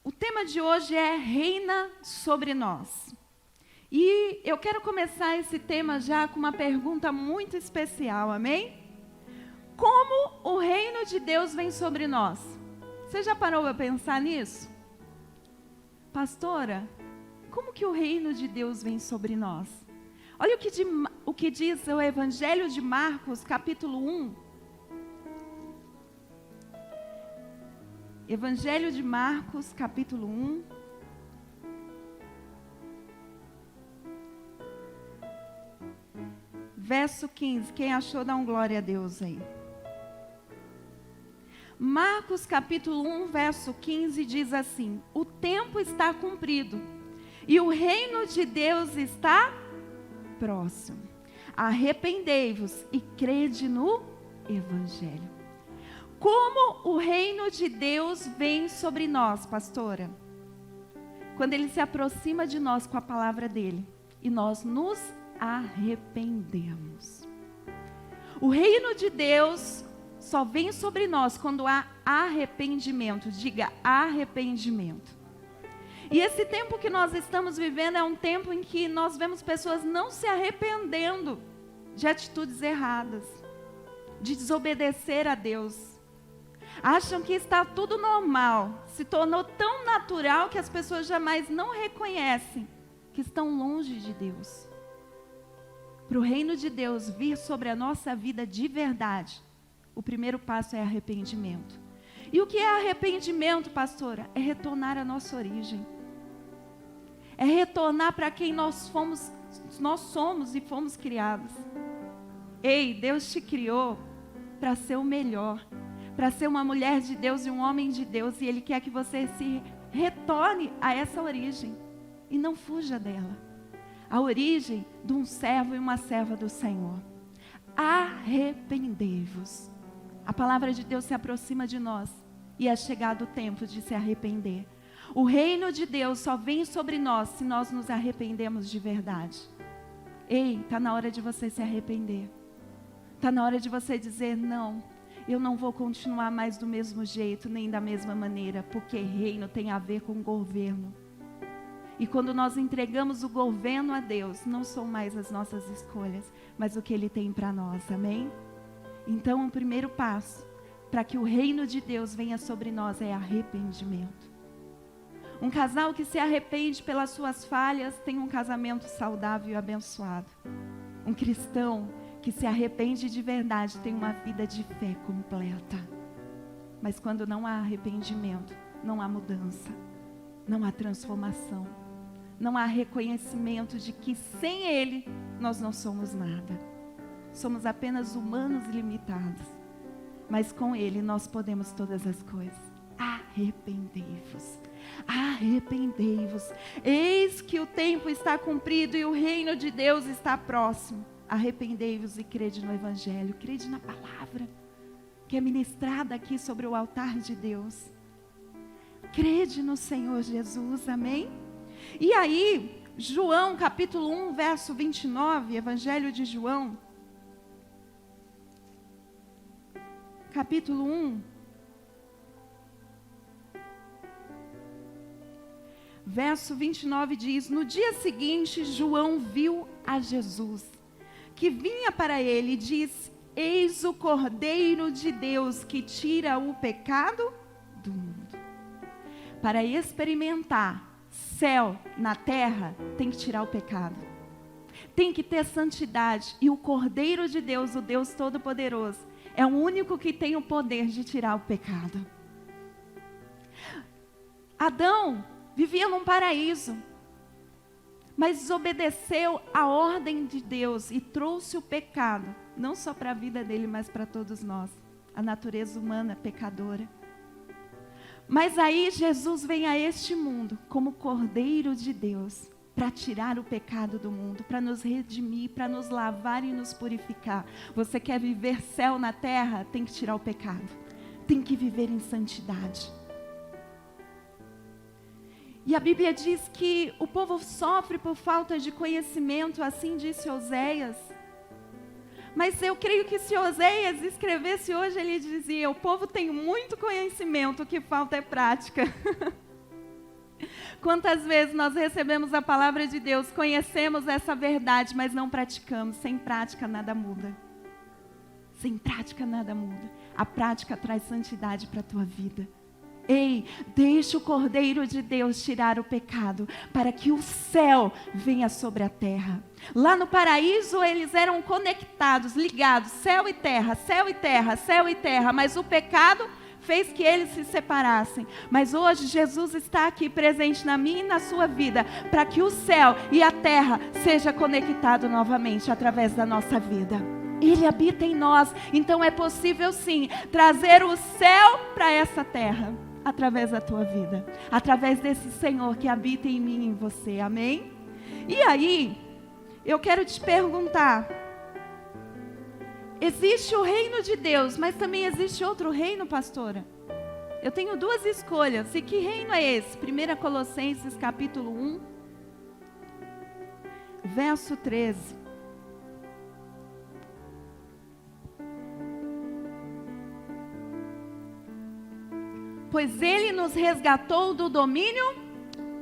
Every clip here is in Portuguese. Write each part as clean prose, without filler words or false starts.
O tema de hoje é Reina sobre nós. E eu quero começar esse tema já com uma pergunta muito especial, amém? Como o reino de Deus vem sobre nós? Você já parou para pensar nisso? Pastora, como que o reino de Deus vem sobre nós? Olha o que diz o Evangelho de Marcos, capítulo 1. Evangelho de Marcos, capítulo 1. Verso 15. Quem achou, dá um glória a Deus aí. Marcos, capítulo 1, verso 15, diz assim: o tempo está cumprido e o reino de Deus está próximo. Arrependei-vos e crede no Evangelho. Como o reino de Deus vem sobre nós, pastora? Quando Ele se aproxima de nós com a palavra dEle e nós nos arrependemos. O reino de Deus só vem sobre nós quando há arrependimento. Diga, arrependimento. E esse tempo que nós estamos vivendo é um tempo em que nós vemos pessoas não se arrependendo de atitudes erradas, de desobedecer a Deus. Acham que está tudo normal, se tornou tão natural que as pessoas jamais não reconhecem que estão longe de Deus. Para o reino de Deus vir sobre a nossa vida de verdade, o primeiro passo é arrependimento. E o que é arrependimento, pastora? É retornar à nossa origem. É retornar para quem nós somos e fomos criados. Ei, Deus te criou para ser o melhor, para ser uma mulher de Deus e um homem de Deus, e Ele quer que você se retorne a essa origem e não fuja dela. A origem de um servo e uma serva do Senhor. Arrependei-vos. A palavra de Deus se aproxima de nós e é chegado o tempo de se arrepender. O reino de Deus só vem sobre nós se nós nos arrependemos de verdade. Ei, está na hora de você se arrepender. Está na hora de você dizer, não, eu não vou continuar mais do mesmo jeito, nem da mesma maneira, porque reino tem a ver com governo. E quando nós entregamos o governo a Deus, não são mais as nossas escolhas, mas o que Ele tem para nós, amém? Então, o primeiro passo para que o reino de Deus venha sobre nós é arrependimento. Um casal que se arrepende pelas suas falhas tem um casamento saudável e abençoado. Um cristão que se arrepende de verdade tem uma vida de fé completa. Mas quando não há arrependimento, não há mudança, não há transformação, não há reconhecimento de que sem Ele nós não somos nada. Somos apenas humanos limitados, mas com Ele nós podemos todas as coisas. Arrependei-vos, arrependei-vos. Eis que o tempo está cumprido e o reino de Deus está próximo. Arrependei-vos e crede no Evangelho, crede na palavra que é ministrada aqui sobre o altar de Deus. Crede no Senhor Jesus, amém? E aí, João capítulo 1, verso 29, Evangelho de João, capítulo 1, verso 29 diz: no dia seguinte, João viu a Jesus, que vinha para ele e disse: eis o Cordeiro de Deus que tira o pecado do mundo. Para experimentar céu na terra, tem que tirar o pecado. Tem que ter santidade. E o Cordeiro de Deus, o Deus Todo-Poderoso, é o único que tem o poder de tirar o pecado. Adão vivia num paraíso, mas desobedeceu a ordem de Deus e trouxe o pecado, não só para a vida dele, mas para todos nós, a natureza humana pecadora. Mas aí Jesus vem a este mundo como Cordeiro de Deus, para tirar o pecado do mundo, para nos redimir, para nos lavar e nos purificar. Você quer viver céu na terra? Tem que tirar o pecado, tem que viver em santidade. E a Bíblia diz que o povo sofre por falta de conhecimento, assim disse Oséias. Mas eu creio que se Oséias escrevesse hoje, ele dizia: o povo tem muito conhecimento, o que falta é prática. Quantas vezes nós recebemos a palavra de Deus, conhecemos essa verdade, mas não praticamos. Sem prática nada muda. Sem prática nada muda. A prática traz santidade para a tua vida. Ei, deixa o Cordeiro de Deus tirar o pecado, para que o céu venha sobre a terra. Lá no paraíso eles eram conectados, ligados, céu e terra, céu e terra, céu e terra, mas o pecado fez que eles se separassem. Mas hoje Jesus está aqui presente na minha e na sua vida, para que o céu e a terra seja conectado novamente através da nossa vida. Ele habita em nós, então é possível sim trazer o céu para essa terra, através da tua vida, através desse Senhor que habita em mim e em você, amém? E aí, eu quero te perguntar, existe o reino de Deus, mas também existe outro reino, pastora? Eu tenho duas escolhas, e que reino é esse? 1 Colossenses capítulo 1, verso 13. Pois Ele nos resgatou do domínio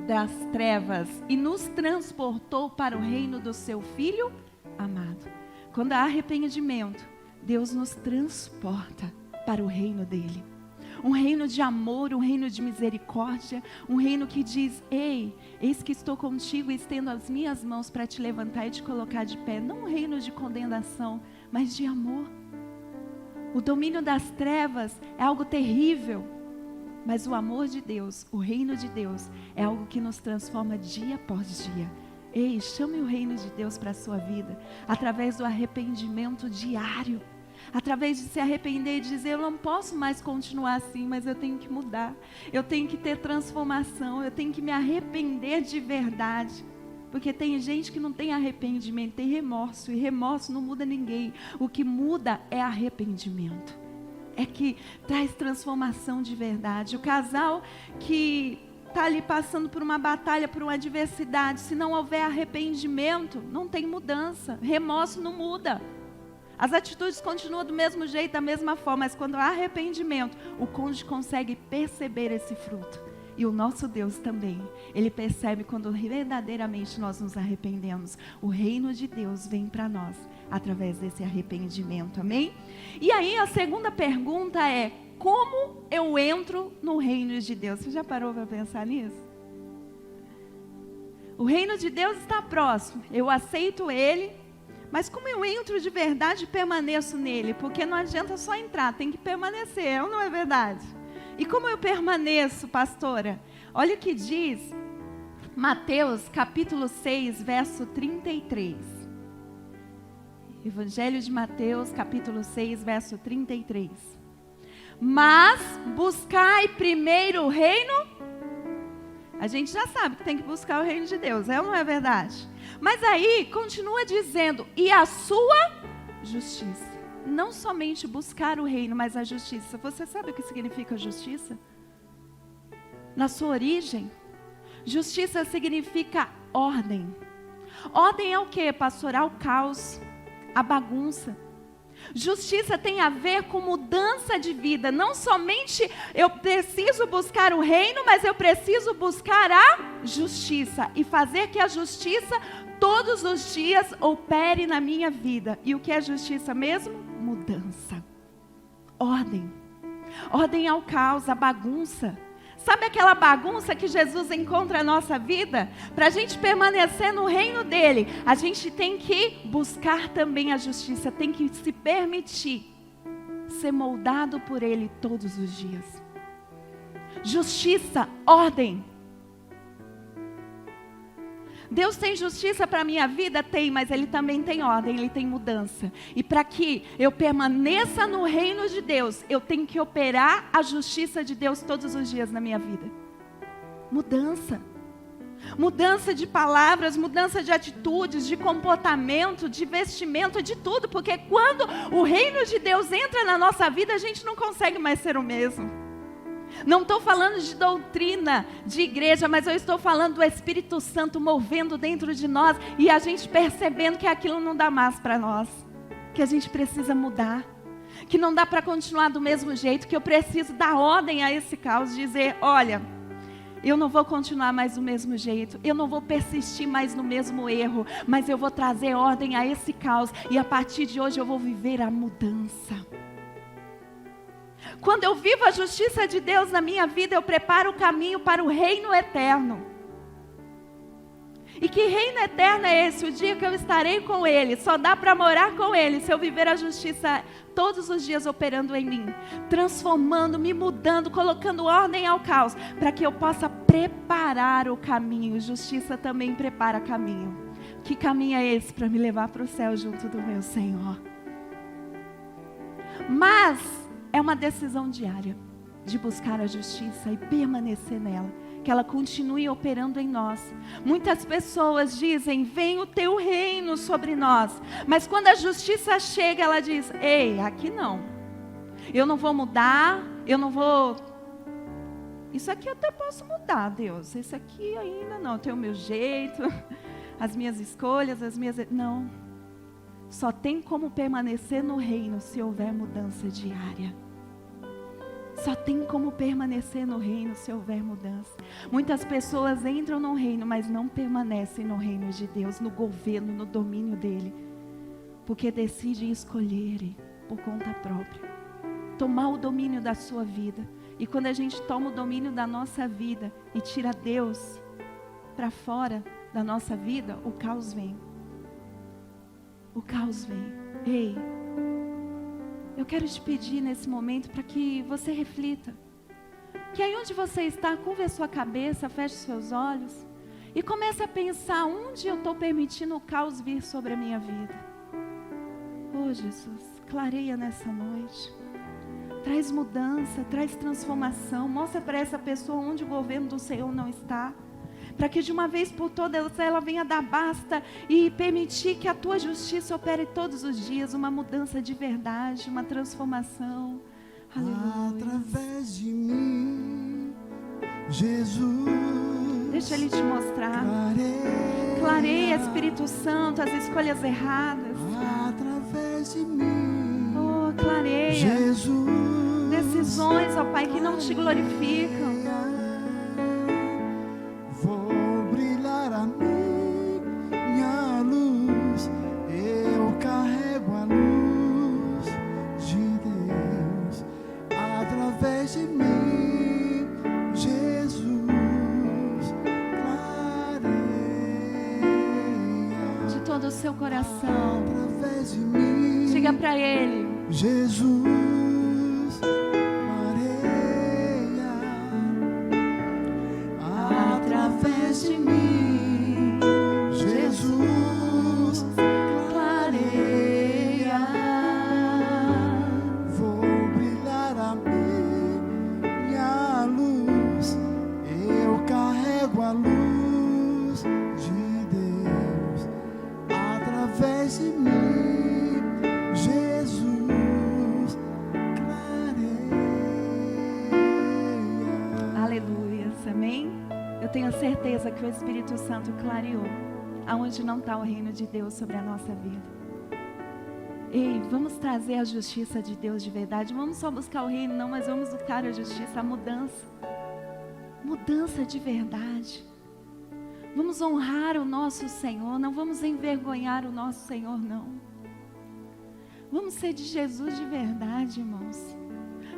das trevas e nos transportou para o reino do seu Filho amado. Quando há arrependimento, Deus nos transporta para o reino dEle. Um reino de amor, um reino de misericórdia, um reino que diz, ei, eis que estou contigo e estendo as minhas mãos para te levantar e te colocar de pé. Não um reino de condenação, mas de amor. O domínio das trevas é algo terrível. Mas o amor de Deus, o reino de Deus, é algo que nos transforma dia após dia. Ei, chame o reino de Deus para a sua vida, através do arrependimento diário. Através de se arrepender e dizer, eu não posso mais continuar assim, mas eu tenho que mudar. Eu tenho que ter transformação, eu tenho que me arrepender de verdade. Porque tem gente que não tem arrependimento, tem remorso, e remorso não muda ninguém. O que muda é arrependimento. É que traz transformação de verdade. O casal que está ali passando por uma batalha, por uma adversidade, se não houver arrependimento, não tem mudança. Remorso não muda. As atitudes continuam do mesmo jeito, da mesma forma, mas quando há arrependimento, o cônjuge consegue perceber esse fruto. E o nosso Deus também, Ele percebe quando verdadeiramente nós nos arrependemos. O reino de Deus vem para nós, através desse arrependimento, amém? E aí a segunda pergunta é, como eu entro no reino de Deus? Você já parou para pensar nisso? O reino de Deus está próximo, eu aceito Ele, mas como eu entro de verdade e permaneço nele? Porque não adianta só entrar, tem que permanecer, não é verdade? E como eu permaneço, pastora? Olha o que diz Mateus capítulo 6, verso 33. Evangelho de Mateus capítulo 6, verso 33. Mas buscai primeiro o reino. A gente já sabe que tem que buscar o reino de Deus, é ou não é verdade? Mas aí continua dizendo, e a sua justiça. Não somente buscar o reino, mas a justiça. Você sabe o que significa justiça? Na sua origem, justiça significa ordem. Ordem é o quê, pastor? O caos, a bagunça. Justiça tem a ver com mudança de vida. Não somente eu preciso buscar o reino, mas eu preciso buscar a justiça. E fazer que a justiça todos os dias opere na minha vida. E o que é justiça mesmo? Mudança. Ordem. Ordem ao caos, à bagunça. Sabe aquela bagunça que Jesus encontra na nossa vida? Para a gente permanecer no reino dele, a gente tem que buscar também a justiça, tem que se permitir ser moldado por ele todos os dias. Justiça, ordem. Deus tem justiça para a minha vida? Tem, mas Ele também tem ordem, Ele tem mudança. E para que eu permaneça no reino de Deus, eu tenho que operar a justiça de Deus todos os dias na minha vida. Mudança. Mudança de palavras, mudança de atitudes, de comportamento, de vestimento, de tudo. Porque quando o reino de Deus entra na nossa vida, a gente não consegue mais ser o mesmo. Não estou falando de doutrina, de igreja, mas eu estou falando do Espírito Santo movendo dentro de nós e a gente percebendo que aquilo não dá mais para nós, que a gente precisa mudar, que não dá para continuar do mesmo jeito, que eu preciso dar ordem a esse caos, dizer, olha, Eu não vou continuar mais do mesmo jeito. Eu não vou persistir mais no mesmo erro. Mas eu vou trazer ordem a esse caos. E a partir de hoje eu vou viver a mudança. Quando eu vivo a justiça de Deus na minha vida, eu preparo o caminho para o reino eterno. E que reino eterno é esse? O dia que eu estarei com Ele. Só dá para morar com Ele se eu viver a justiça todos os dias operando em mim. Transformando, me mudando, colocando ordem ao caos. Para que eu possa preparar o caminho. Justiça também prepara caminho. Que caminho é esse para me levar para o céu junto do meu Senhor? Mas é uma decisão diária de buscar a justiça e permanecer nela. Que ela continue operando em nós. Muitas pessoas dizem, vem o teu reino sobre nós. Mas quando a justiça chega, ela diz, ei, aqui não. Eu não vou mudar, eu não vou... Isso aqui eu até posso mudar, Deus. Isso aqui ainda não, eu tenho o meu jeito, as minhas escolhas, as minhas... Não. Só tem como permanecer no reino se houver mudança diária. Só tem como permanecer no reino se houver mudança. Muitas pessoas entram no reino, mas não permanecem no reino de Deus, no governo, no domínio dele. Porque decidem escolherem por conta própria. Tomar o domínio da sua vida. E quando a gente toma o domínio da nossa vida e tira Deus para fora da nossa vida, o caos vem. O caos vem. Ei, eu quero te pedir nesse momento para que você reflita. Que aí onde você está, curva a sua cabeça, feche os seus olhos e comece a pensar onde eu estou permitindo o caos vir sobre a minha vida. Oh Jesus, clareia nessa noite. Traz mudança, traz transformação. Mostra para essa pessoa onde o governo do Senhor não está. Para que de uma vez por todas ela venha dar basta e permitir que a tua justiça opere todos os dias, uma mudança de verdade, uma transformação. Aleluia. Através de mim, Jesus. Deixa Ele te mostrar. Clareia, Espírito Santo, as escolhas erradas. Através de mim, oh, clareia. Jesus. Decisões, ó Pai, que não te glorificam. Do seu coração, diga para Ele, Jesus, clareia através de mim, Jesus, clareia, vou brilhar a minha luz, eu carrego a luz de Deus. Através de mim, Jesus, clareia. Aleluia, amém? Eu tenho certeza que o Espírito Santo clareou aonde não está o reino de Deus sobre a nossa vida. Ei, vamos trazer a justiça de Deus de verdade. Vamos só buscar o reino, não, mas vamos buscar a justiça, a mudança. Mudança de verdade. Vamos honrar o nosso Senhor, não vamos envergonhar o nosso Senhor, não. Vamos ser de Jesus de verdade, irmãos.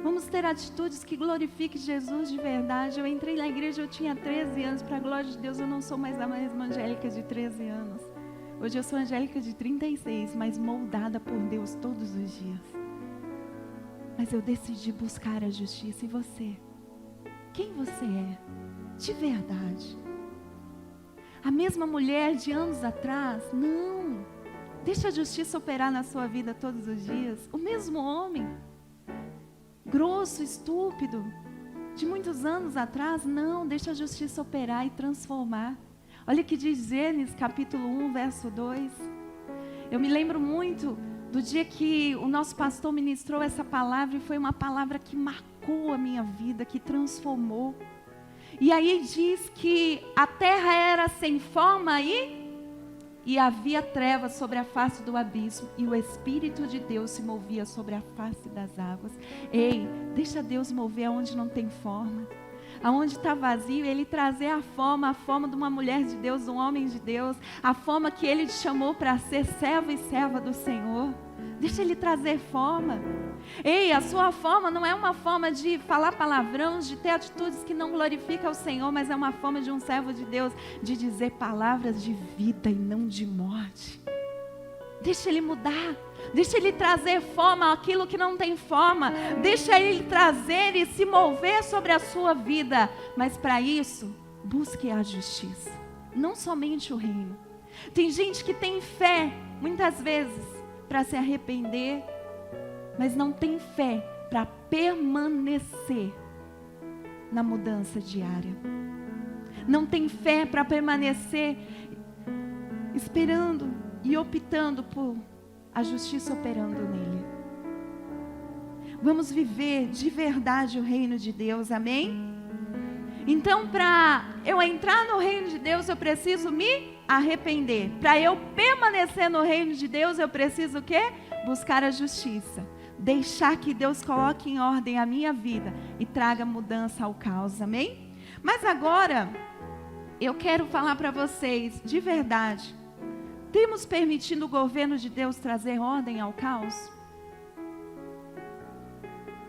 Vamos ter atitudes que glorifiquem Jesus de verdade. Eu entrei na igreja, eu tinha 13 anos, para a glória de Deus, eu não sou mais a mesma Angélica de 13 anos. Hoje eu sou Angélica de 36, mas moldada por Deus todos os dias. Mas eu decidi buscar a justiça. E você? Quem você é? De verdade. A mesma mulher de anos atrás? Não. Deixa a justiça operar na sua vida todos os dias. O mesmo homem, grosso, estúpido, de muitos anos atrás? Não. Deixa a justiça operar e transformar. Olha o que diz Gênesis capítulo 1, verso 2. Eu me lembro muito do dia que o nosso pastor ministrou essa palavra e foi uma palavra que marcou a minha vida, que transformou. E aí diz que a terra era sem forma e havia trevas sobre a face do abismo e o Espírito de Deus se movia sobre a face das águas. Ei, deixa Deus mover onde não tem forma. aonde está vazio, Ele trazer a forma de uma mulher de Deus, de um homem de Deus, a forma que Ele te chamou para ser servo e serva do Senhor. Deixa Ele trazer forma. Ei, a sua forma não é uma forma de falar palavrões, de ter atitudes que não glorificam o Senhor, mas é uma forma de um servo de Deus, de dizer palavras de vida e não de morte. Deixa Ele mudar, deixa Ele trazer forma àquilo que não tem forma, deixa Ele trazer e se mover sobre a sua vida. Mas para isso, busque a justiça, não somente o reino. Tem gente que tem fé, muitas vezes, para se arrepender, mas não tem fé para permanecer na mudança diária. Não tem fé para permanecer esperando e optando por a justiça operando nele. Vamos viver de verdade o reino de Deus, amém? Então, para eu entrar no reino de Deus, eu preciso me arrepender. Para eu permanecer no reino de Deus, eu preciso o quê? Buscar a justiça. Deixar que Deus coloque em ordem a minha vida e traga mudança ao caos, amém? Mas agora, eu quero falar para vocês, de verdade, temos permitido o governo de Deus trazer ordem ao caos?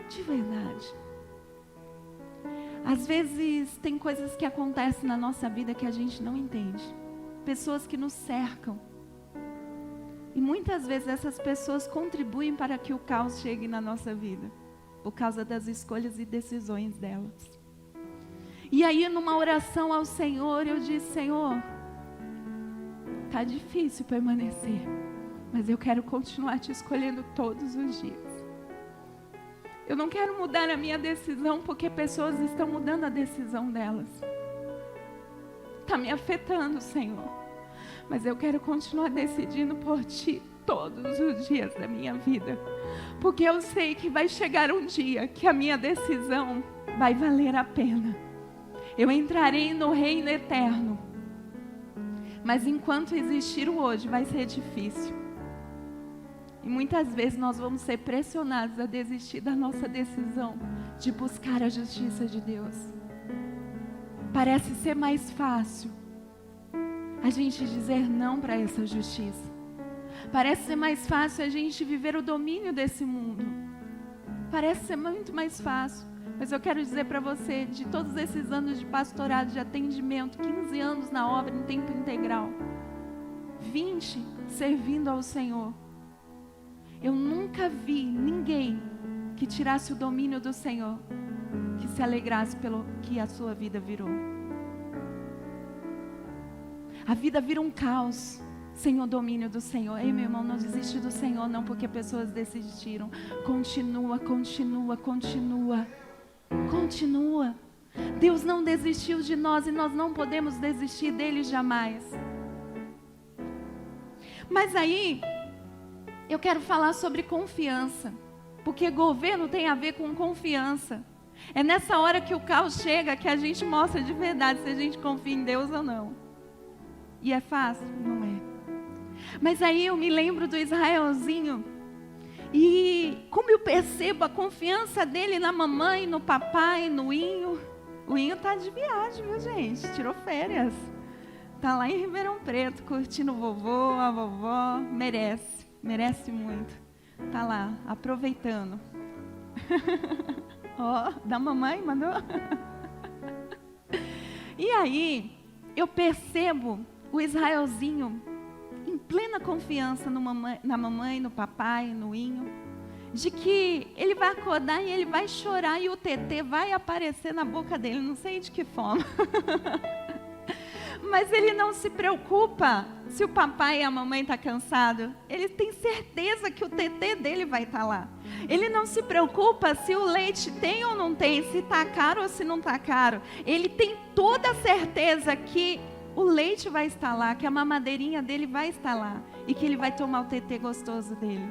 De verdade. Às vezes tem coisas que acontecem na nossa vida que a gente não entende. Pessoas que nos cercam. E muitas vezes essas pessoas contribuem para que o caos chegue na nossa vida, por causa das escolhas e decisões delas. E aí, numa oração ao Senhor, eu disse: Senhor, tá difícil permanecer, mas eu quero continuar te escolhendo todos os dias. Eu não quero mudar a minha decisão porque pessoas estão mudando a decisão delas. Está me afetando, Senhor. Mas eu quero continuar decidindo por Ti todos os dias da minha vida. Porque eu sei que vai chegar um dia que a minha decisão vai valer a pena. Eu entrarei no reino eterno. Mas enquanto existir o hoje, vai ser difícil. E muitas vezes nós vamos ser pressionados a desistir da nossa decisão de buscar a justiça de Deus. Parece ser mais fácil a gente dizer não para essa justiça. Parece ser mais fácil a gente viver o domínio desse mundo. Parece ser muito mais fácil. Mas eu quero dizer para você, de todos esses anos de pastorado, de atendimento, 15 anos na obra em tempo integral, 20 servindo ao Senhor, eu nunca vi ninguém que tirasse o domínio do Senhor, que se alegrasse pelo que a sua vida virou. A vida vira um caos sem o domínio do Senhor. Ei, meu irmão, não desiste do Senhor não porque pessoas desistiram. Continua, continua, continua. Continua. Deus não desistiu de nós e nós não podemos desistir dele jamais. Mas aí, eu quero falar sobre confiança, porque governo tem a ver com confiança. É nessa hora que o caos chega que a gente mostra de verdade se a gente confia em Deus ou não. E é fácil? Não é. Mas aí eu me lembro do Israelzinho, e como eu percebo a confiança dele na mamãe, no papai, no Inho. O Inho tá de viagem, viu, gente? Tirou férias. Tá lá em Ribeirão Preto, curtindo o vovô, a vovó. Merece muito. Tá lá, aproveitando. Ó, da mamãe, mandou? E aí, eu percebo o Israelzinho em plena confiança na mamãe, no papai, no Inho, de que ele vai acordar e ele vai chorar e o tetê vai aparecer na boca dele, não sei de que forma. Mas ele não se preocupa se o papai e a mamãe estão cansados. Ele tem certeza que o tetê dele vai estar lá. Ele não se preocupa se o leite tem ou não tem, se está caro ou se não está caro. Ele tem toda a certeza que o leite vai estar lá, que a mamadeirinha dele vai estar lá e que ele vai tomar o tetê gostoso dele.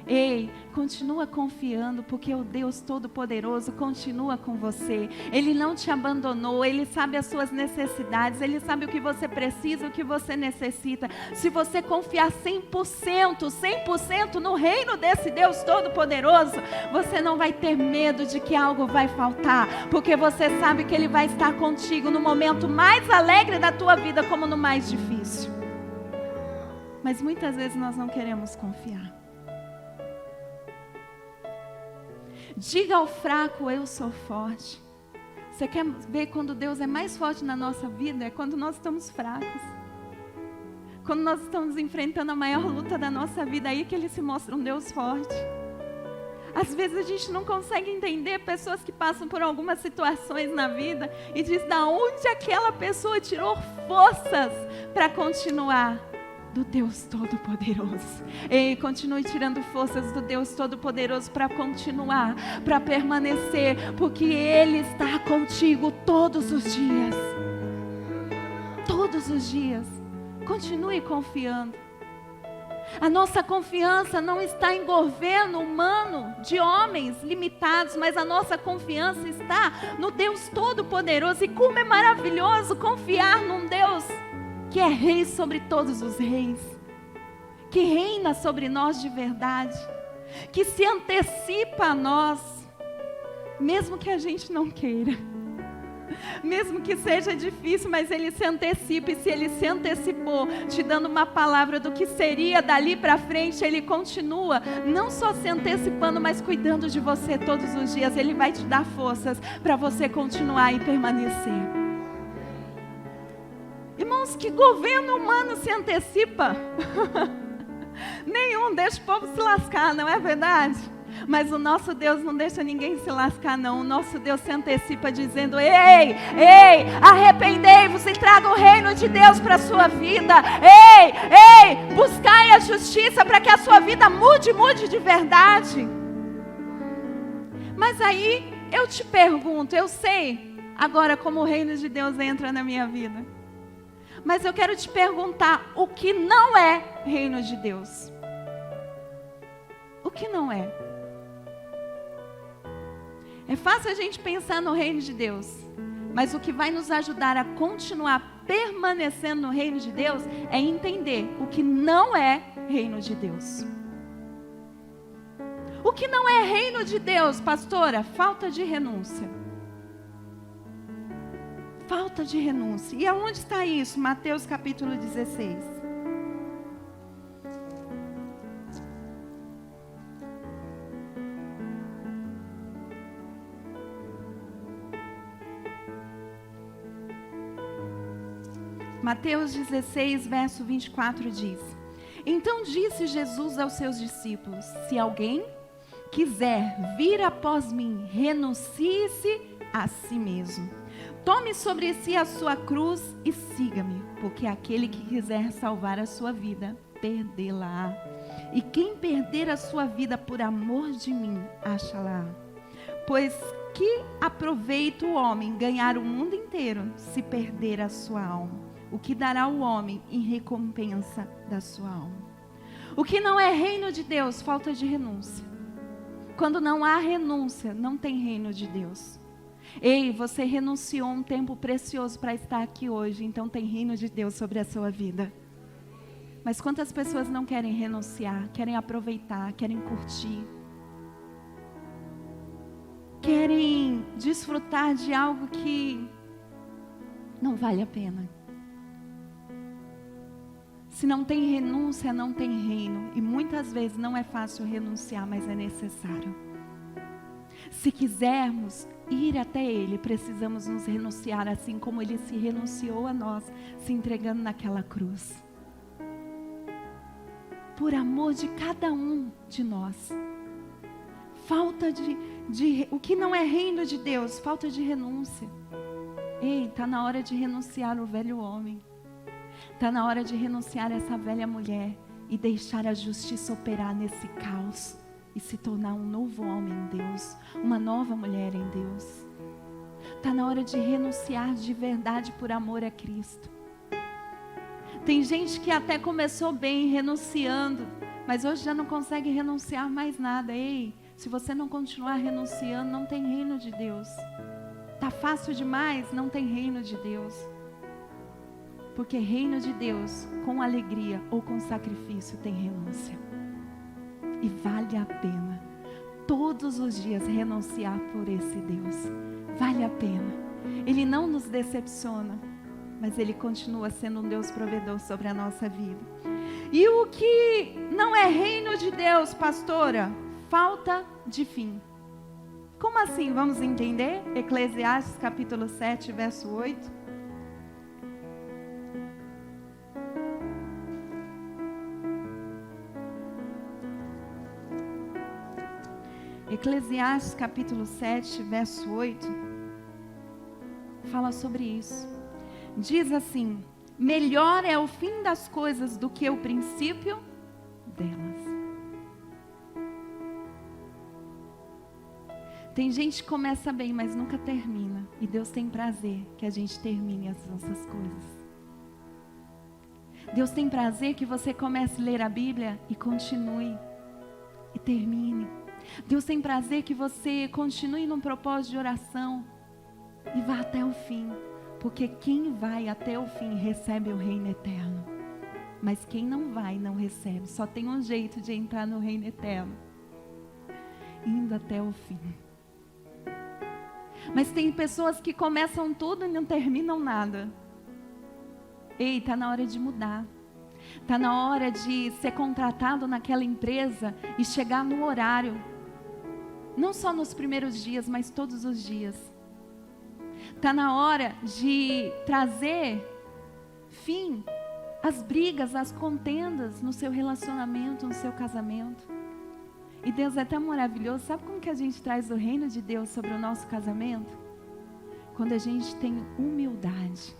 Ei, continua confiando, porque o Deus Todo-Poderoso continua com você. Ele não te abandonou, Ele sabe as suas necessidades, Ele sabe o que você precisa, o que você necessita. Se você confiar 100% no reino desse Deus Todo-Poderoso, você não vai ter medo de que algo vai faltar, porque você sabe que Ele vai estar contigo no momento mais alegre da tua vida, como no mais difícil. Mas muitas vezes nós não queremos confiar. Diga ao fraco, eu sou forte. Você quer ver quando Deus é mais forte na nossa vida? É quando nós estamos fracos. Quando nós estamos enfrentando a maior luta da nossa vida, aí que Ele se mostra um Deus forte. Às vezes a gente não consegue entender pessoas que passam por algumas situações na vida e diz da onde aquela pessoa tirou forças para continuar. Do Deus Todo-Poderoso. Ei, continue tirando forças do Deus Todo-Poderoso para continuar, para permanecer, porque Ele está contigo todos os dias. Todos os dias. Continue confiando. A nossa confiança não está em governo humano, de homens limitados, mas a nossa confiança está no Deus Todo-Poderoso. E como é maravilhoso confiar num Deus que é rei sobre todos os reis, que reina sobre nós de verdade, que se antecipa a nós, mesmo que a gente não queira, mesmo que seja difícil, mas Ele se antecipa, e se Ele se antecipou, te dando uma palavra do que seria dali para frente, Ele continua, não só se antecipando, mas cuidando de você todos os dias. Ele vai te dar forças para você continuar e permanecer. Irmãos, que governo humano se antecipa? Nenhum, deixa o povo se lascar, não é verdade? Mas o nosso Deus não deixa ninguém se lascar, não. O nosso Deus se antecipa dizendo: ei, arrependei-vos e traga o reino de Deus para a sua vida. Ei, buscai a justiça para que a sua vida mude de verdade. Mas aí eu te pergunto, eu sei agora como o reino de Deus entra na minha vida. Mas eu quero te perguntar, o que não é reino de Deus? O que não é? É fácil a gente pensar no reino de Deus, mas o que vai nos ajudar a continuar permanecendo no reino de Deus é entender o que não é reino de Deus. O que não é reino de Deus, pastora? Falta de renúncia. Falta de renúncia. E aonde está isso? Mateus capítulo 16. Mateus 16, verso 24 diz: Então disse Jesus aos seus discípulos: Se alguém quiser vir após mim, renuncie-se a si mesmo. Tome sobre si a sua cruz e siga-me, porque aquele que quiser salvar a sua vida, perdê-la-á. E quem perder a sua vida por amor de mim, acha-la. Pois que aproveita o homem ganhar o mundo inteiro, se perder a sua alma? O que dará o homem em recompensa da sua alma? O que não é reino de Deus? Falta de renúncia. Quando não há renúncia, não tem reino de Deus. Ei, você renunciou um tempo precioso para estar aqui hoje, então tem reino de Deus sobre a sua vida. Mas quantas pessoas não querem renunciar, querem aproveitar, querem curtir, querem desfrutar de algo que não vale a pena. Se não tem renúncia, não tem reino. E muitas vezes não é fácil renunciar, mas é necessário. Se quisermos ir até Ele, precisamos nos renunciar, assim como Ele se renunciou a nós, se entregando naquela cruz. Por amor de cada um de nós. Falta de o que não é reino de Deus, falta de renúncia. Ei, está na hora de renunciar o velho homem. Está na hora de renunciar essa velha mulher e deixar a justiça operar nesse caos e se tornar um novo homem em Deus, uma nova mulher em Deus. Está na hora de renunciar de verdade por amor a Cristo. Tem gente que até começou bem renunciando, mas hoje já não consegue renunciar mais nada. Ei, se você não continuar renunciando, não tem reino de Deus. Tá fácil demais, não tem reino de Deus. Porque reino de Deus, com alegria ou com sacrifício, tem renúncia. E vale a pena, todos os dias, renunciar por esse Deus. Vale a pena. Ele não nos decepciona, mas Ele continua sendo um Deus provedor sobre a nossa vida. E o que não é reino de Deus, pastora? Falta de fim. Como assim? Vamos entender? Eclesiastes capítulo 7, verso 8. Eclesiastes capítulo 7, verso 8, fala sobre isso. Diz assim: melhor é o fim das coisas do que o princípio delas. Tem gente que começa bem, mas nunca termina. E Deus tem prazer que a gente termine as nossas coisas. Deus tem prazer que você comece a ler a Bíblia e continue e termine. Deus tem prazer que você continue num propósito de oração e vá até o fim. Porque quem vai até o fim recebe o reino eterno. Mas quem não vai, não recebe. Só tem um jeito de entrar no reino eterno: indo até o fim. Mas tem pessoas que começam tudo e não terminam nada. Ei, está na hora de mudar. Está na hora de ser contratado naquela empresa e chegar no horário. Não só nos primeiros dias, mas todos os dias. Está na hora de trazer fim às brigas, às contendas no seu relacionamento, no seu casamento. E Deus é tão maravilhoso. Sabe como que a gente traz o reino de Deus sobre o nosso casamento? Quando a gente tem humildade.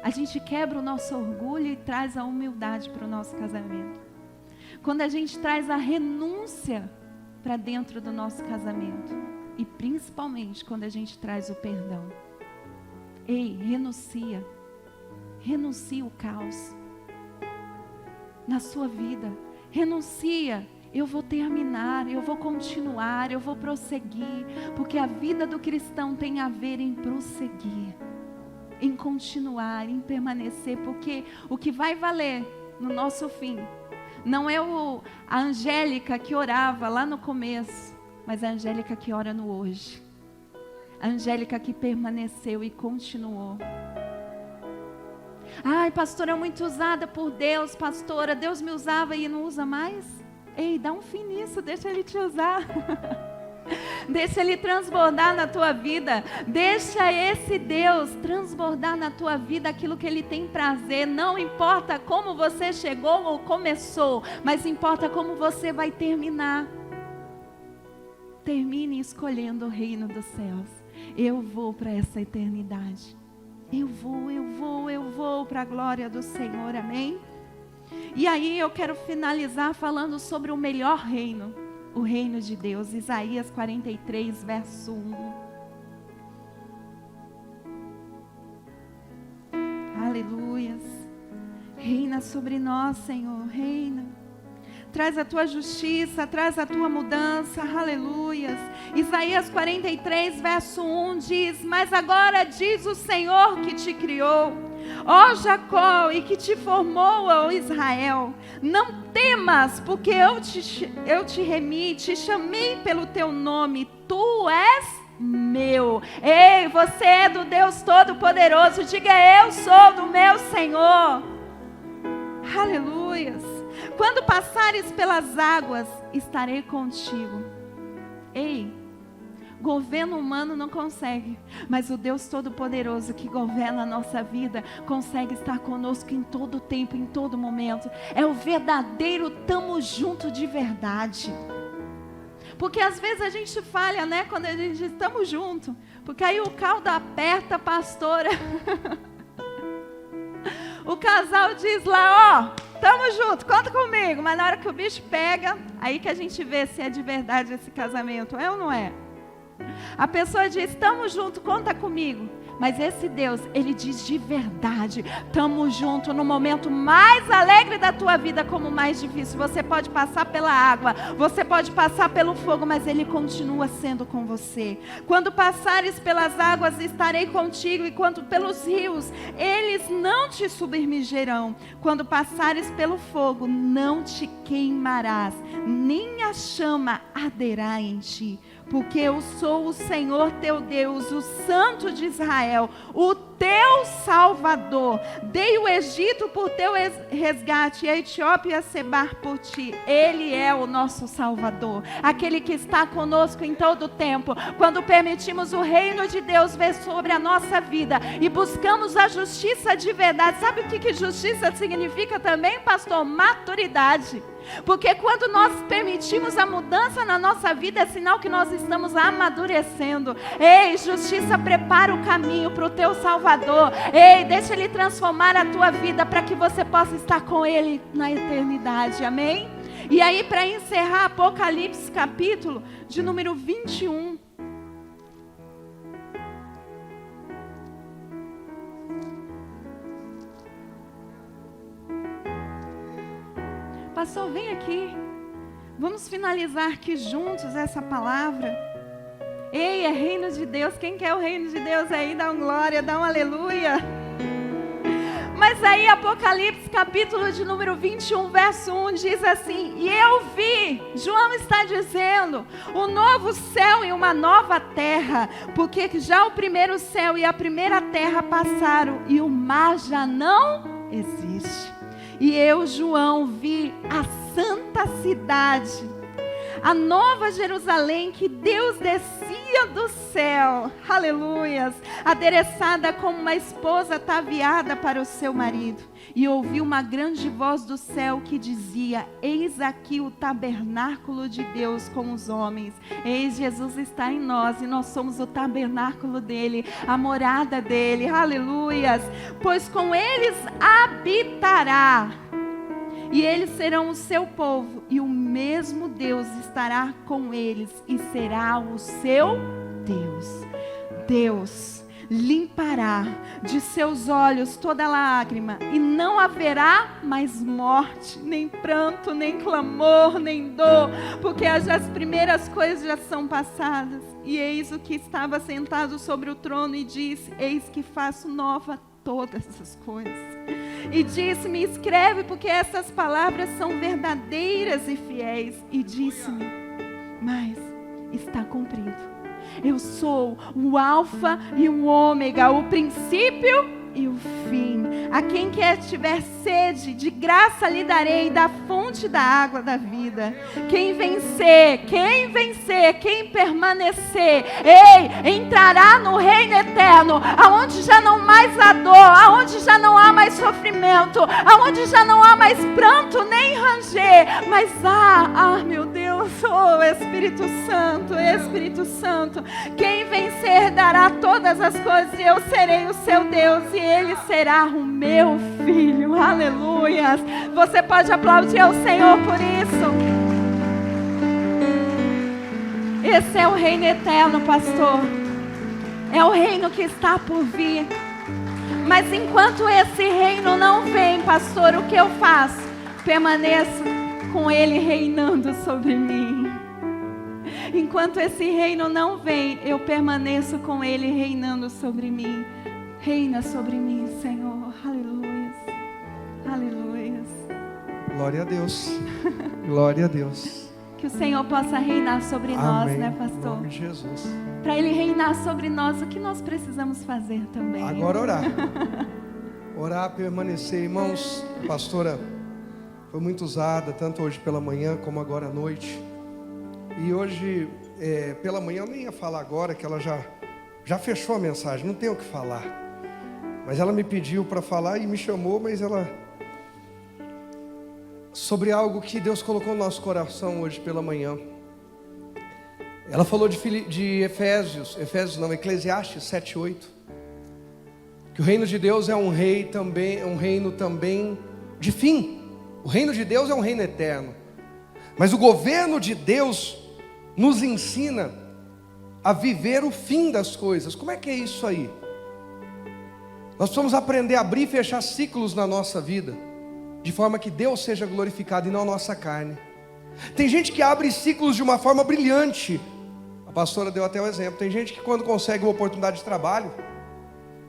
A gente quebra o nosso orgulho e traz a humildade para o nosso casamento. Quando a gente traz a renúncia para dentro do nosso casamento. E principalmente quando a gente traz o perdão. Ei, renuncia. Renuncia o caos na sua vida. Renuncia. Eu vou terminar, eu vou continuar, eu vou prosseguir. Porque a vida do cristão tem a ver em prosseguir, em continuar, em permanecer. Porque o que vai valer no nosso fim não é a Angélica que orava lá no começo, mas a Angélica que ora no hoje. A Angélica que permaneceu e continuou. Ai, pastora, é muito usada por Deus, pastora. Deus me usava e não usa mais? Ei, dá um fim nisso, deixa Ele te usar. Deixa Ele transbordar na tua vida. Deixa esse Deus transbordar na tua vida aquilo que Ele tem prazer. Não importa como você chegou ou começou, mas importa como você vai terminar. Termine escolhendo o reino dos céus. Eu vou para essa eternidade. Eu vou para a glória do Senhor, amém? E aí eu quero finalizar falando sobre o melhor reino, o reino de Deus. Isaías 43, verso 1. Aleluias. Reina sobre nós, Senhor, reina. Traz a tua justiça, traz a tua mudança, aleluias. Isaías 43, verso 1 diz: mas agora diz o Senhor que te criou, ó Jacó, e que te formou, ó Israel, não temas, porque eu te remi, te chamei pelo teu nome, tu és meu. Ei, você é do Deus Todo-Poderoso, diga: eu sou do meu Senhor. Aleluias. Quando passares pelas águas, estarei contigo. Ei, governo humano não consegue, mas o Deus Todo-Poderoso que governa a nossa vida consegue estar conosco em todo tempo, em todo momento. É o verdadeiro tamo junto de verdade. Porque às vezes a gente falha, né? Quando a gente diz estamos junto, porque aí o caldo aperta, pastora. O casal diz lá, ó, tamo junto, conta comigo. Mas na hora que o bicho pega, aí que a gente vê se é de verdade esse casamento, é ou não é? A pessoa diz, tamo junto, conta comigo. Mas esse Deus, Ele diz de verdade, tamo junto no momento mais alegre da tua vida como o mais difícil. Você pode passar pela água, você pode passar pelo fogo, mas Ele continua sendo com você. Quando passares pelas águas, estarei contigo, e quando pelos rios, eles não te submergerão. Quando passares pelo fogo, não te queimarás, nem a chama arderá em ti. Porque eu sou o Senhor teu Deus, o Santo de Israel, o teu Salvador. Dei o Egito por teu resgate e a Etiópia a Sebar por ti. Ele é o nosso Salvador, aquele que está conosco em todo o tempo. Quando permitimos o reino de Deus vir sobre a nossa vida e buscamos a justiça de verdade. Sabe o que justiça significa também, pastor? Maturidade. Porque quando nós permitimos a mudança na nossa vida, é sinal que nós estamos amadurecendo. Ei, justiça, prepara o caminho para o teu Salvador. Ei, deixa Ele transformar a tua vida para que você possa estar com Ele na eternidade, amém? E aí, para encerrar, Apocalipse capítulo de número 21. Pastor, vem aqui. Vamos finalizar aqui juntos essa palavra. Ei, é reino de Deus. Quem quer o reino de Deus aí? Dá um glória, dá um aleluia. Mas aí Apocalipse capítulo de número 21, verso 1 diz assim: e eu vi, João está dizendo, um novo céu e uma nova terra, porque já o primeiro céu e a primeira terra passaram e o mar já não existe. E eu, João, vi a santa cidade, a nova Jerusalém, que Deus descia do céu, aleluias, adereçada como uma esposa ataviada para o seu marido. E ouvi uma grande voz do céu que dizia: eis aqui o tabernáculo de Deus com os homens. Eis, Jesus está em nós e nós somos o tabernáculo dele, a morada dele, aleluias. Pois com eles habitará, e eles serão o seu povo, e o mesmo Deus estará com eles e será o seu Deus. Deus limpará de seus olhos toda lágrima, e não haverá mais morte, nem pranto, nem clamor, nem dor, porque as primeiras coisas já são passadas. E eis o que estava sentado sobre o trono e disse: eis que faço nova todas as coisas. E disse-me: escreve, porque essas palavras são verdadeiras e fiéis. E disse-me: mas está cumprido. Eu sou o Alfa e o Ômega, o princípio e o fim. A quem quer tiver sede, de graça lhe darei da fonte da água da vida. Quem vencer, quem permanecer, ei, entrará no reino eterno, aonde já não mais há dor, aonde já não há mais sofrimento, aonde já não há mais pranto nem ranger, mas meu Deus, oh Espírito Santo, quem vencer dará todas as coisas, e eu serei o seu Deus, e ele será o meu filho, aleluias. Você pode aplaudir ao Senhor por isso. Esse é o reino eterno, pastor. É o reino que está por vir. Mas enquanto esse reino não vem, pastor, o que eu faço? Permaneço com ele reinando sobre mim. Enquanto esse reino não vem, eu permaneço com ele reinando sobre mim. Reina sobre mim, Senhor. Aleluias. Aleluias. Glória a Deus. Glória a Deus. Que o Senhor possa reinar sobre nós, Amém. né, pastor? Em nome de Jesus. Para Ele reinar sobre nós, o que nós precisamos fazer também? Agora orar. Orar, permanecer. Irmãos, a pastora foi muito usada, tanto hoje pela manhã como agora à noite. E hoje, pela manhã, eu nem ia falar agora, que ela já fechou a mensagem, não tem o que falar. Mas ela me pediu para falar e me chamou, mas ela... sobre algo que Deus colocou no nosso coração hoje pela manhã. Ela falou de Eclesiastes 7:8. Que o reino de Deus é um reino também de fim. O reino de Deus é um reino eterno. Mas o governo de Deus nos ensina a viver o fim das coisas. Como é que é isso aí? Nós precisamos aprender a abrir e fechar ciclos na nossa vida, de forma que Deus seja glorificado e não a nossa carne. Tem gente que abre ciclos de uma forma brilhante. A pastora deu até o exemplo. Tem gente que quando consegue uma oportunidade de trabalho,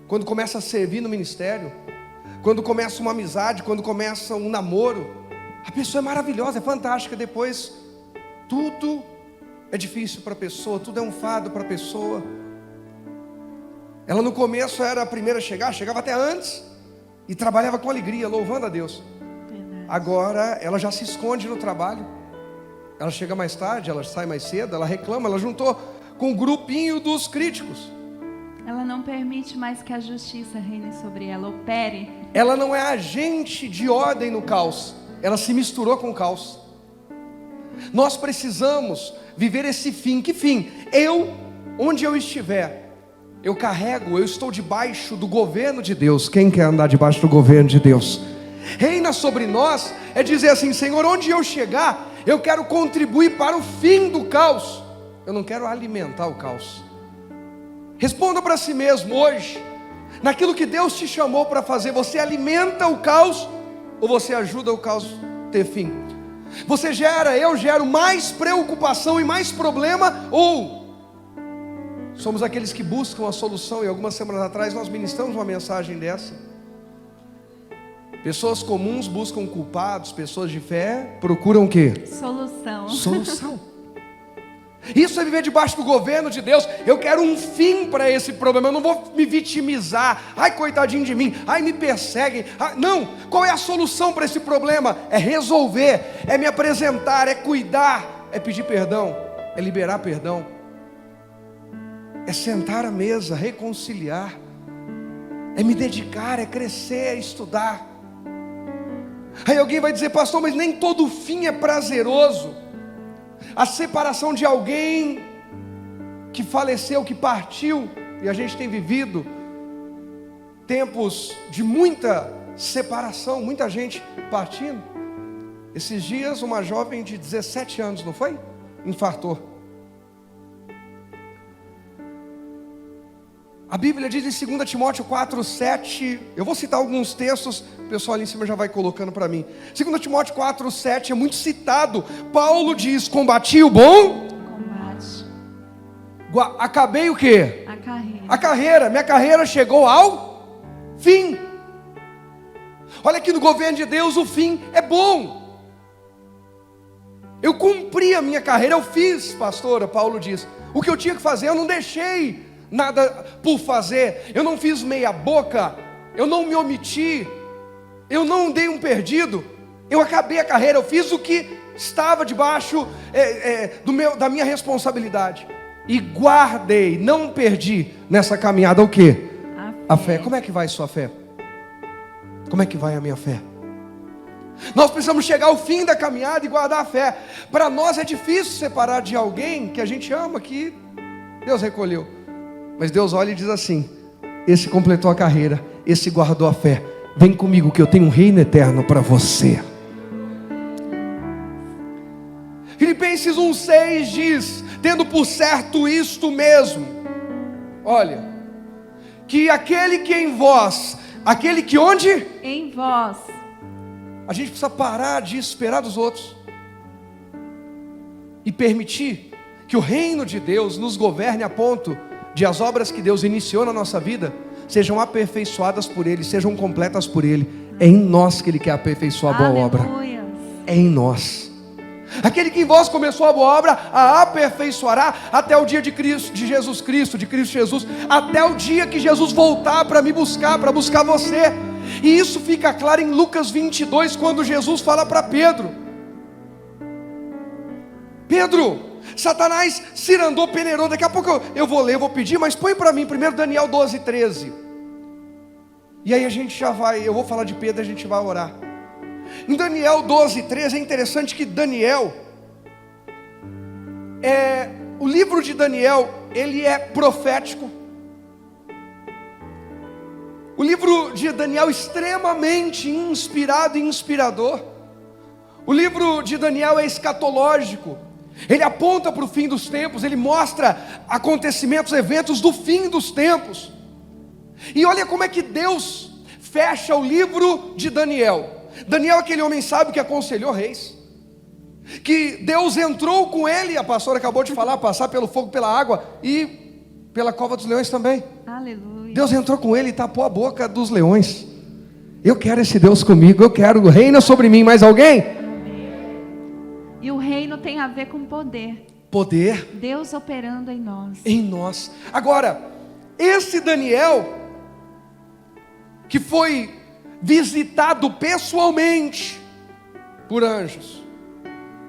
quando começa a servir no ministério, quando começa uma amizade, quando começa um namoro, a pessoa é maravilhosa, é fantástica. Depois, tudo é difícil para a pessoa, tudo é um fardo para a pessoa. Ela no começo era a primeira a chegar, chegava até antes e trabalhava com alegria, louvando a Deus. Verdade. Agora ela já se esconde no trabalho. Ela chega mais tarde, ela sai mais cedo, ela reclama, ela juntou com o grupinho dos críticos. Ela não permite mais que a justiça reine sobre ela, opere. Ela não é agente de ordem no caos, ela se misturou com o caos. Nós precisamos viver esse fim. Que fim? Onde eu estiver, eu estou debaixo do governo de Deus. Quem quer andar debaixo do governo de Deus? Reina sobre nós é dizer assim: Senhor, onde eu chegar, eu quero contribuir para o fim do caos. Eu não quero alimentar o caos. Responda para si mesmo hoje, naquilo que Deus te chamou para fazer, você alimenta o caos ou você ajuda o caos ter fim? Eu gero mais preocupação e mais problema, ou somos aqueles que buscam a solução? E algumas semanas atrás nós ministramos uma mensagem dessa. Pessoas comuns buscam culpados, pessoas de fé procuram o quê? Solução. Isso é viver debaixo do governo de Deus. Eu quero um fim para esse problema. Eu não vou me vitimizar. Ai, coitadinho de mim. Ai, me perseguem. Não. Qual é a solução para esse problema? É resolver, é me apresentar, é cuidar, é pedir perdão, é liberar perdão, é sentar à mesa, reconciliar, é me dedicar, é crescer, é estudar. Aí alguém vai dizer: pastor, mas nem todo fim é prazeroso. A separação de alguém que faleceu, que partiu, e a gente tem vivido tempos de muita separação, muita gente partindo. Esses dias uma jovem de 17 anos, não foi? Infartou. A Bíblia diz em 2 Timóteo 4:7, eu vou citar alguns textos, o pessoal ali em cima já vai colocando para mim. 2 Timóteo 4:7 é muito citado. Paulo diz: combati o bom Combate. Acabei o quê? A carreira. A carreira. Minha carreira chegou ao fim. Olha aqui, no governo de Deus o fim é bom. Eu cumpri a minha carreira, eu fiz, pastora, Paulo diz, o que eu tinha que fazer. Eu não deixei nada por fazer, eu não fiz meia boca, eu não me omiti, eu não dei um perdido, eu acabei a carreira, eu fiz o que estava debaixo da minha responsabilidade, e guardei, não perdi nessa caminhada o quê? A fé. Como é que vai sua fé? Como é que vai a minha fé? Nós precisamos chegar ao fim da caminhada e guardar a fé. Para nós é difícil separar de alguém que a gente ama, que Deus recolheu. Mas Deus olha e diz assim: esse completou a carreira, esse guardou a fé. Vem comigo que eu tenho um reino eterno para você. Filipenses 1:6 diz: tendo por certo isto mesmo, olha, que aquele que em vós, aquele que onde? Em vós. A gente precisa parar de esperar dos outros e permitir que o reino de Deus nos governe a ponto de as obras que Deus iniciou na nossa vida sejam aperfeiçoadas por Ele, sejam completas por Ele. É em nós que Ele quer aperfeiçoar a boa obra. É em nós. Aquele que em vós começou a boa obra, a aperfeiçoará até o dia de Jesus Cristo, até o dia que Jesus voltar para me buscar, para buscar você. E isso fica claro em Lucas 22, quando Jesus fala para Pedro: Pedro, Satanás cirandou, peneirou. Daqui a pouco eu vou ler, eu vou pedir, mas põe para mim primeiro Daniel 12:13. E aí a gente já vai, eu vou falar de Pedro e a gente vai orar. Em Daniel 12:13 é interessante que Daniel, o livro de Daniel, ele é profético. O livro de Daniel é extremamente inspirado e inspirador. O livro de Daniel é escatológico. Ele aponta para o fim dos tempos, ele mostra acontecimentos, eventos do fim dos tempos. E olha como é que Deus fecha o livro de Daniel. Daniel é aquele homem sábio que aconselhou reis, que Deus entrou com ele, a pastora acabou de falar, passar pelo fogo, pela água e pela cova dos leões também. Aleluia. Deus entrou com ele e tapou a boca dos leões. Eu quero esse Deus comigo, eu quero, reina sobre mim. Mais alguém? E o reino tem a ver com poder. Poder. Deus operando em nós. Em nós. Agora, esse Daniel, que foi visitado pessoalmente por anjos,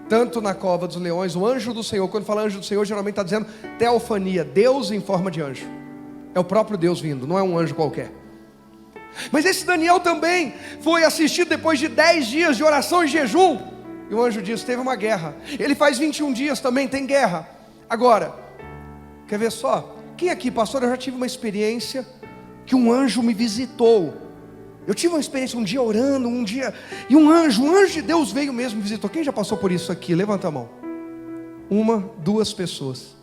tanto na cova dos leões, o anjo do Senhor, quando fala anjo do Senhor, geralmente está dizendo teofania, Deus em forma de anjo. É o próprio Deus vindo, não é um anjo qualquer. Mas esse Daniel também foi assistido depois de 10 dias de oração e jejum. E o anjo disse, teve uma guerra. Ele faz 21 dias também, tem guerra. Agora, quer ver só? Quem aqui, pastor, eu já tive uma experiência que um anjo me visitou. Eu tive uma experiência um dia orando, um dia, e um anjo de Deus veio mesmo me visitou. Quem já passou por isso aqui? Levanta a mão. 1, 2 pessoas.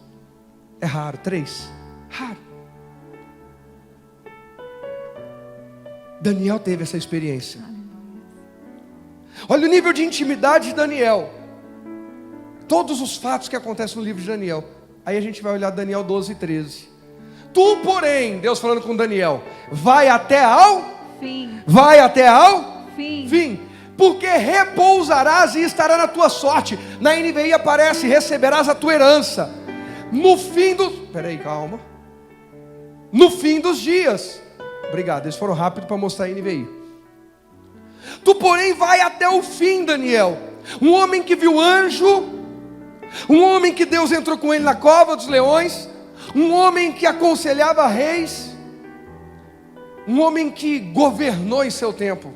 É raro. 3. Raro. Daniel teve essa experiência. Olha o nível de intimidade de Daniel. Todos os fatos que acontecem no livro de Daniel. Aí a gente vai olhar Daniel 12 e 13. Tu, porém, Deus falando com Daniel, vai até ao Fim. Vai até ao Fim. Porque repousarás e estará na tua sorte. Na NVI aparece, receberás a tua herança. No fim dos... Peraí, calma. No fim dos dias. Obrigado, eles foram rápidos para mostrar a NVI. Tu, porém, vai até o fim, Daniel. Um homem que viu anjo. Um homem que Deus entrou com ele na cova dos leões. Um homem que aconselhava reis. Um homem que governou em seu tempo.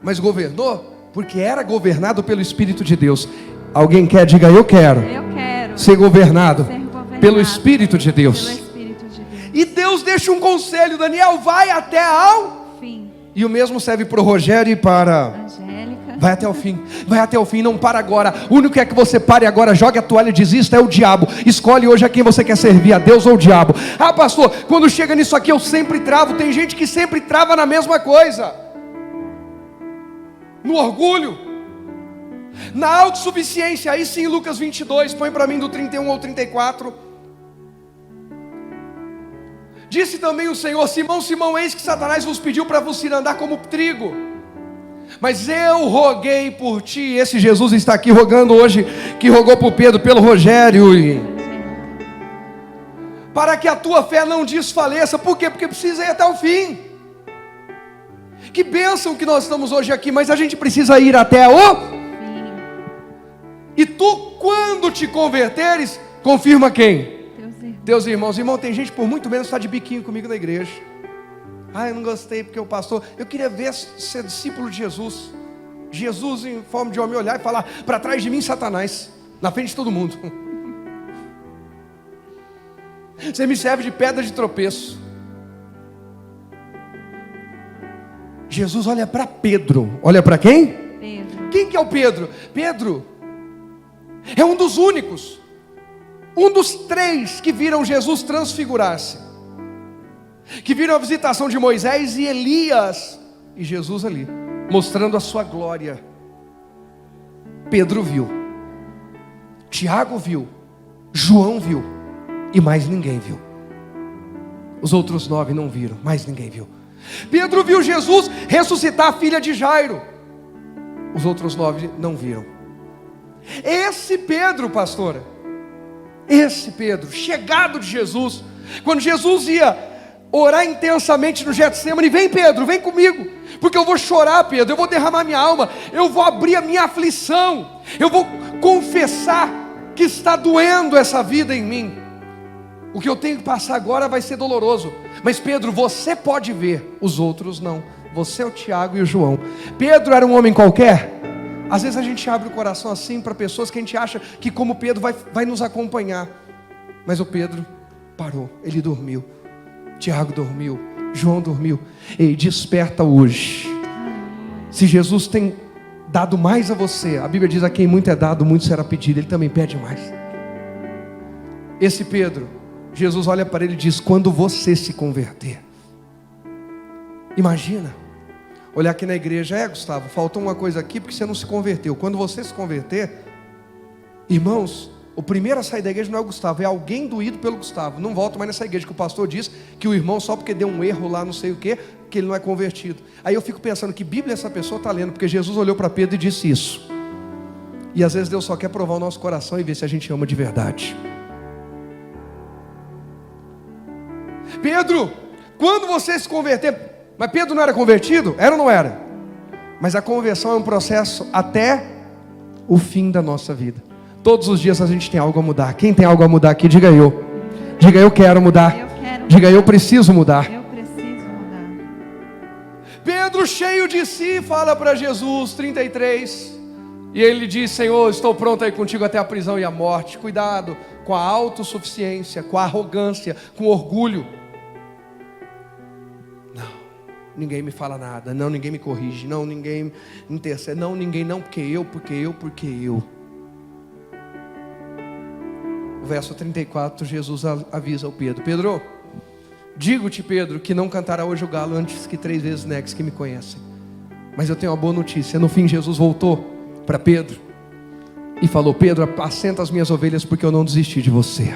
Mas governou porque era governado pelo Espírito de Deus. Alguém quer? Diga, eu quero. Eu quero Ser governado, ser governado pelo Espírito de Deus. Pelo Espírito de Deus. E Deus deixa um conselho, Daniel, vai até ao Fim. E o mesmo serve para o Rogério e para... Angélica. Vai até o fim, vai até o fim, não para agora. O único que é que você pare agora, jogue a toalha e desista é o diabo. Escolhe hoje a quem você quer servir, a Deus ou o diabo. Ah, pastor, quando chega nisso aqui eu sempre travo. Tem gente que sempre trava na mesma coisa. No orgulho, na autossuficiência. Aí sim, Lucas 22, põe para mim do 31 ao 34. Disse também o Senhor, Simão, Simão, eis que Satanás vos pediu para vos cirandar como trigo. Mas eu roguei por ti. Esse Jesus está aqui rogando hoje, que rogou por Pedro, pelo Rogério, para que a tua fé não desfaleça. Por quê? Porque precisa ir até o fim. Que bênção que nós estamos hoje aqui, mas a gente precisa ir até o fim. E tu, quando te converteres, confirma quem? Teus irmãos. Irmão, tem gente por muito menos que está de biquinho comigo na igreja. Ah, eu não gostei porque o pastor... Eu queria ver ser discípulo de Jesus. Jesus em forma de homem olhar e falar, para trás de mim, Satanás, na frente de todo mundo. Você me serve de pedra de tropeço. Jesus olha para Pedro. Olha para quem? Pedro. Quem que é o Pedro? Pedro é um dos únicos, um dos 3 que viram Jesus transfigurar-se, que viram a visitação de Moisés e Elias, e Jesus ali, mostrando a sua glória. Pedro viu, Tiago viu, João viu, e mais ninguém viu. Os outros 9 não viram, mais ninguém viu. Pedro viu Jesus ressuscitar a filha de Jairo, os outros 9 não viram. Esse Pedro, pastora, esse Pedro, chegado de Jesus, quando Jesus ia orar intensamente no Getsemane, vem Pedro, vem comigo, porque eu vou chorar, Pedro, eu vou derramar minha alma, eu vou abrir a minha aflição, eu vou confessar que está doendo essa vida em mim. O que eu tenho que passar agora vai ser doloroso, mas Pedro, você pode ver, os outros não. Você é o Tiago e o João. Pedro era um homem qualquer? Às vezes a gente abre o coração assim para pessoas que a gente acha que como Pedro vai nos acompanhar, mas o Pedro parou, ele dormiu. Tiago dormiu, João dormiu. Ei, desperta hoje. Se Jesus tem dado mais a você, a Bíblia diz, a quem muito é dado, muito será pedido. Ele também pede mais. Esse Pedro, Jesus olha para ele e diz, quando você se converter, Imagina, olhar aqui na igreja, Gustavo, faltou uma coisa aqui porque você não se converteu. Quando você se converter, irmãos, o primeiro a sair da igreja não é o Gustavo, é alguém doído pelo Gustavo. Não volta mais nessa igreja, que o pastor diz que o irmão, só porque deu um erro lá, não sei o que ele não é convertido. Aí eu fico pensando, que Bíblia essa pessoa está lendo? Porque Jesus olhou para Pedro e disse isso. E às vezes Deus só quer provar o nosso coração e ver se a gente ama de verdade. Pedro, quando você se converter, mas Pedro não era convertido? Era ou não era? Mas a conversão é um processo até o fim da nossa vida. Todos os dias a gente tem algo a mudar. Quem tem algo a mudar aqui, diga eu. Diga eu quero mudar. Diga eu preciso mudar. Eu preciso mudar. Pedro, cheio de si, fala para Jesus, 33. E ele diz: Senhor, estou pronto a ir contigo até a prisão e a morte. Cuidado com a autossuficiência, com a arrogância, com o orgulho. Não, ninguém me fala nada. Não, ninguém me corrige. Não, ninguém intercede. Não, ninguém não, porque eu. O verso 34, Jesus avisa ao Pedro: Pedro, digo-te, Pedro, que não cantará hoje o galo antes que 3 vezes negues que me conhecem. Mas eu tenho uma boa notícia. No fim, Jesus voltou para Pedro e falou: Pedro, apacenta as minhas ovelhas, porque eu não desisti de você.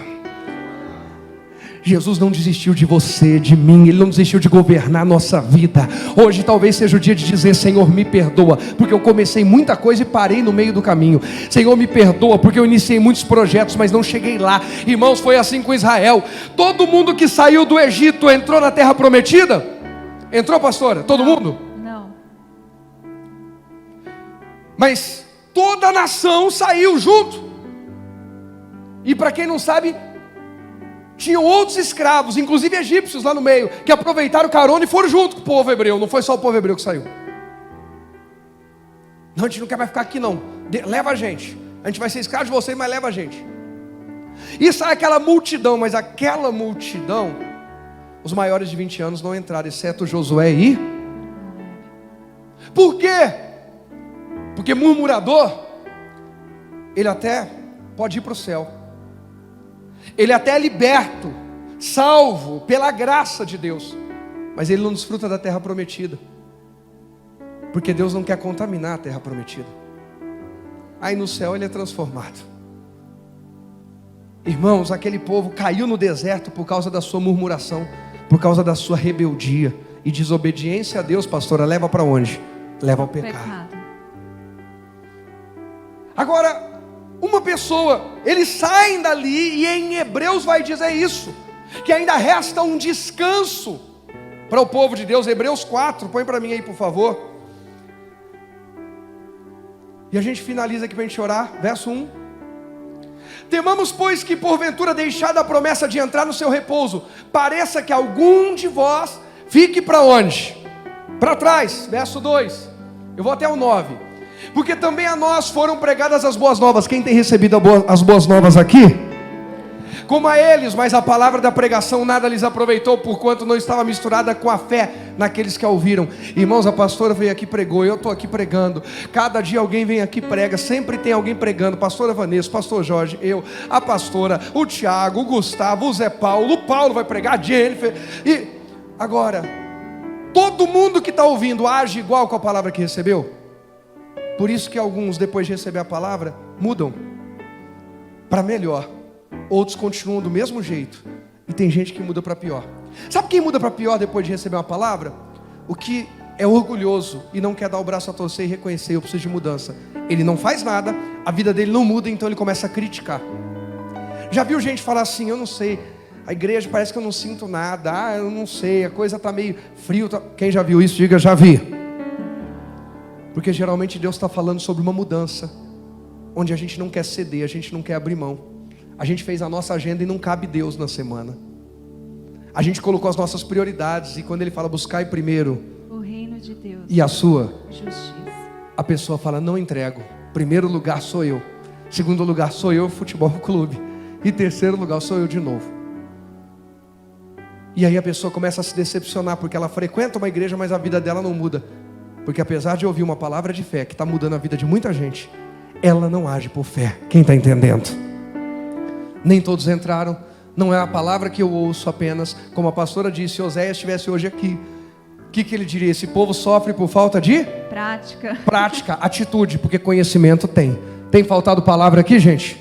Jesus não desistiu de você, de mim. Ele não desistiu de governar a nossa vida. Hoje talvez seja o dia de dizer: Senhor, me perdoa, porque eu comecei muita coisa e parei no meio do caminho. Senhor, me perdoa, porque eu iniciei muitos projetos, mas não cheguei lá. Irmãos, foi assim com Israel. Todo mundo que saiu do Egito entrou na terra prometida? Entrou, pastora? Todo mundo? Não. Mas toda a nação saiu junto. E para quem não sabe, tinham outros escravos, inclusive egípcios lá no meio, que aproveitaram o carona e foram junto com o povo hebreu. Não foi só o povo hebreu que saiu. Não, a gente não quer mais ficar aqui não. Leva a gente. A gente vai ser escravo de vocês, mas leva a gente. E sai aquela multidão, mas aquela multidão, os maiores de 20 anos não entraram, exceto Josué e... Por quê? Porque murmurador, ele até pode ir para o céu. Ele até é liberto, salvo pela graça de Deus, mas ele não desfruta da terra prometida, porque Deus não quer contaminar a terra prometida. Aí no céu ele é transformado. Irmãos, aquele povo caiu no deserto por causa da sua murmuração, por causa da sua rebeldia e desobediência a Deus. Pastora, leva para onde? Leva ao pecado. Agora, uma pessoa, eles saem dali, e em Hebreus vai dizer isso, que ainda resta um descanso para o povo de Deus. Hebreus 4, põe para mim aí por favor. E a gente finaliza aqui para a gente orar, verso 1. Temamos, pois, que porventura, deixada a promessa de entrar no seu repouso, pareça que algum de vós fique para onde? Para trás, verso 2. Eu vou até o 9. Porque também a nós foram pregadas as boas novas. Quem tem recebido as boas novas aqui? Como a eles, mas a palavra da pregação nada lhes aproveitou, porquanto não estava misturada com a fé naqueles que a ouviram. Irmãos, a pastora veio aqui e pregou, eu estou aqui pregando. Cada dia alguém vem aqui e prega, sempre tem alguém pregando. Pastora Vanessa, pastor Jorge, eu, a pastora, o Tiago, o Gustavo, o Zé Paulo, o Paulo vai pregar, a Jennifer. E agora, todo mundo que está ouvindo age igual com a palavra que recebeu? Por isso que alguns, depois de receber a palavra, mudam para melhor. Outros continuam do mesmo jeito. E tem gente que muda para pior. Sabe quem muda para pior depois de receber uma palavra? O que é orgulhoso e não quer dar o braço a torcer e reconhecer: eu preciso de mudança. Ele não faz nada, a vida dele não muda, então ele começa a criticar. Já viu gente falar assim: eu não sei, a igreja parece que eu não sinto nada. Eu não sei, a coisa está meio frio. Quem já viu isso, diga: já vi. Porque geralmente Deus está falando sobre uma mudança, onde a gente não quer ceder, a gente não quer abrir mão. A gente fez a nossa agenda e não cabe Deus na semana. A gente colocou as nossas prioridades, e quando Ele fala: buscai primeiro o reino de Deus e a sua justiça, a pessoa fala: não entrego. Primeiro lugar sou eu, segundo lugar sou eu, futebol clube, e terceiro lugar sou eu de novo. E aí a pessoa começa a se decepcionar, porque ela frequenta uma igreja, mas a vida dela não muda. Porque apesar de ouvir uma palavra de fé que está mudando a vida de muita gente, ela não age por fé. Quem está entendendo? Nem todos entraram. Não é a palavra que eu ouço apenas. Como a pastora disse, se Oséias estivesse hoje aqui, que ele diria? Esse povo sofre por falta de prática, atitude, porque conhecimento tem. Tem faltado palavra aqui, gente?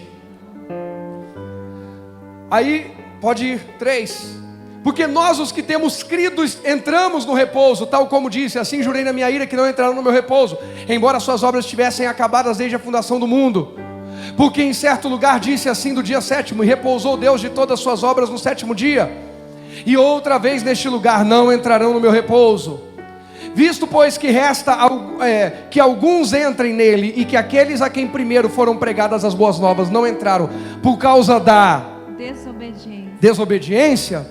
Aí, pode ir, 3. Porque nós, os que temos crido, entramos no repouso, tal como disse: assim jurei na minha ira que não entraram no meu repouso, embora suas obras estivessem acabadas desde a fundação do mundo. Porque em certo lugar disse assim do dia 7º: e repousou Deus de todas as suas obras no 7º dia. E outra vez neste lugar: não entrarão no meu repouso. Visto, pois, que resta que alguns entrem nele, e que aqueles a quem primeiro foram pregadas as boas novas não entraram por causa da desobediência,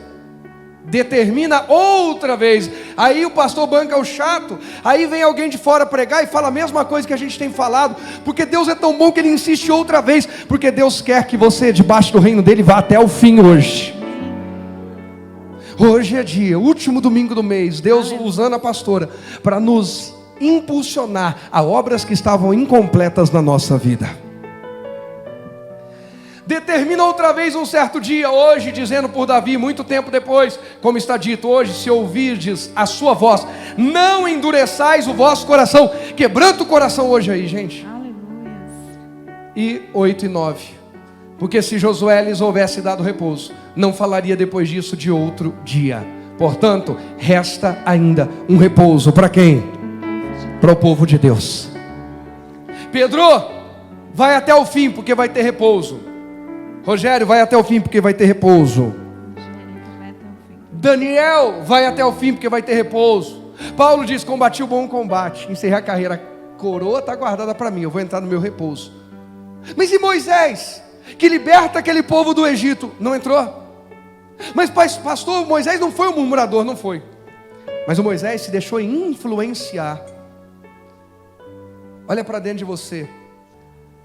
determina outra vez. Aí o pastor banca o chato, aí vem alguém de fora pregar e fala a mesma coisa que a gente tem falado, porque Deus é tão bom que ele insiste outra vez, porque Deus quer que você, debaixo do reino dele, vá até o fim hoje. Hoje é dia, último domingo do mês, Deus usando a pastora para nos impulsionar a obras que estavam incompletas na nossa vida. Determina outra vez um certo dia, hoje, dizendo por Davi, muito tempo depois, como está dito: hoje, se ouvirdes a sua voz, não endureçais o vosso coração. Quebranta o coração hoje aí, gente. Aleluia. E 8 e 9. Porque se Josué lhes houvesse dado repouso, não falaria depois disso de outro dia. Portanto, resta ainda um repouso para quem? Para o povo de Deus. Pedro, vai até o fim, porque vai ter repouso. Rogério, vai até o fim, porque vai ter repouso. Daniel, vai até o fim, porque vai ter repouso. Paulo diz: combati o bom combate, encerrei a carreira, a coroa está guardada para mim, eu vou entrar no meu repouso. Mas e Moisés, que liberta aquele povo do Egito, não entrou? Mas pastor, Moisés não foi um murmurador, não foi. Mas o Moisés se deixou influenciar. Olha para dentro de você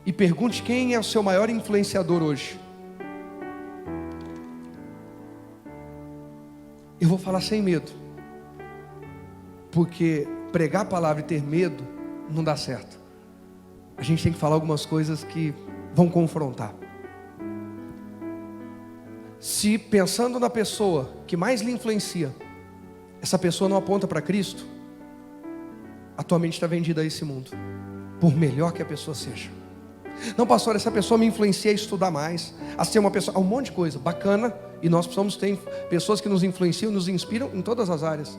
e pergunte: quem é o seu maior influenciador hoje? Eu vou falar sem medo, porque pregar a palavra e ter medo não dá certo. A gente tem que falar algumas coisas que vão confrontar. Se pensando na pessoa que mais lhe influencia, essa pessoa não aponta para Cristo, a tua mente está vendida a esse mundo, por melhor que a pessoa seja. Não, pastor, essa pessoa me influencia a estudar mais, a ser uma pessoa, um monte de coisa bacana, e nós precisamos ter pessoas que nos influenciam, nos inspiram em todas as áreas.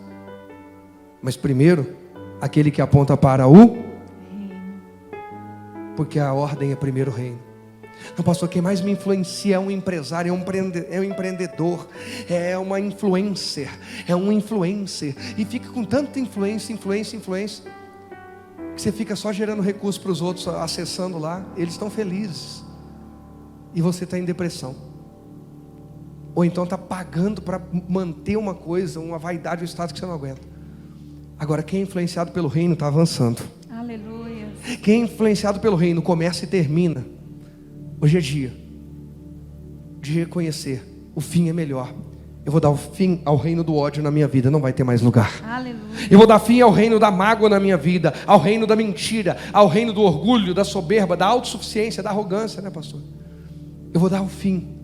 Mas primeiro, aquele que aponta para o reino, porque a ordem é primeiro o reino. Não, pastor, quem mais me influencia é um empresário, é um empreendedor, é uma influencer, é um influencer, e fica com tanta influência, que você fica só gerando recursos para os outros, acessando lá, eles estão felizes, e você está em depressão, ou então está pagando para manter uma coisa, uma vaidade, um status que você não aguenta. Agora, quem é influenciado pelo reino está avançando. Aleluia. Quem é influenciado pelo reino começa e termina. Hoje é dia de reconhecer: o fim é melhor. Eu vou dar o fim ao reino do ódio na minha vida, não vai ter mais lugar. Aleluia. Eu vou dar fim ao reino da mágoa na minha vida, ao reino da mentira, ao reino do orgulho, da soberba, da autossuficiência, da arrogância, né, pastor? Eu vou dar o fim.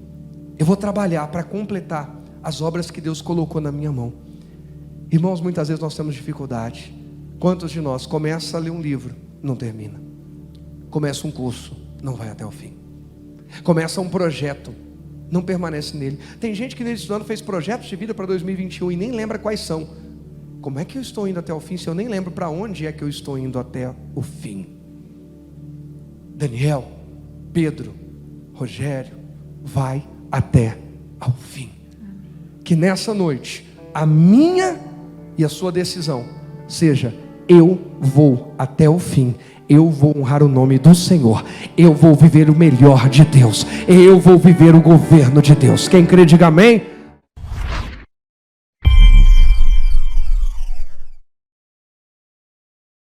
Eu vou trabalhar para completar as obras que Deus colocou na minha mão. Irmãos, muitas vezes nós temos dificuldade. Quantos de nós começa a ler um livro, não termina? Começa um curso, não vai até o fim. Começa um projeto, não permanece nele. Tem gente que nesse ano fez projetos de vida para 2021 e nem lembra quais são. Como é que eu estou indo até o fim se eu nem lembro para onde é que eu estou indo até o fim? Daniel, Pedro, Rogério, vai até ao fim. Que nessa noite a minha e a sua decisão seja: eu vou até o fim. Eu vou honrar o nome do Senhor. Eu vou viver o melhor de Deus. Eu vou viver o governo de Deus. Quem crê, diga amém.